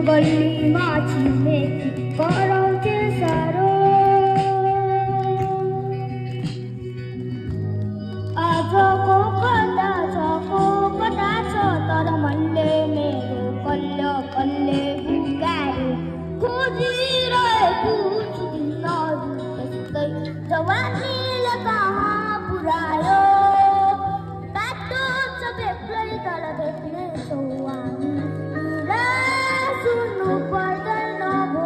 गल्लीमा छिमेकी कराउँथे साह्रो। आजको कता छ को कता छ तर मनले मेरो कल्ल कल्ले बुगारो खोजिरहेको छु तिमीहरू यस्तै जवानीले कहाँ पुर्यायो। बाटो छ बेग्लै तर देख्नेछौ हामी सुन्नु पर्दैन भो।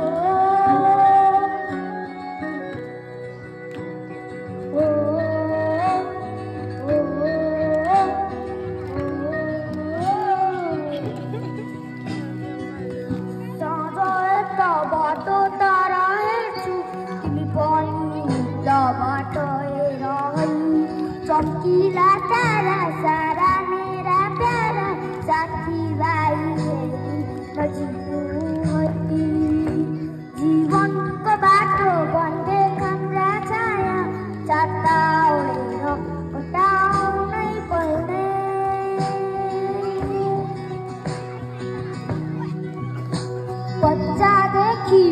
साँझ यता बाटो तारा हेर्छु तिमी पनि उता बाटो हेर है। चम्किला तारा सारा मेरा प्यारा साथीभाइ नजिकु है। जीवनको बाटो भन्दै हाम्रा छाया चारता ओढेर हटाउनै पर्ने। बच्चादेखि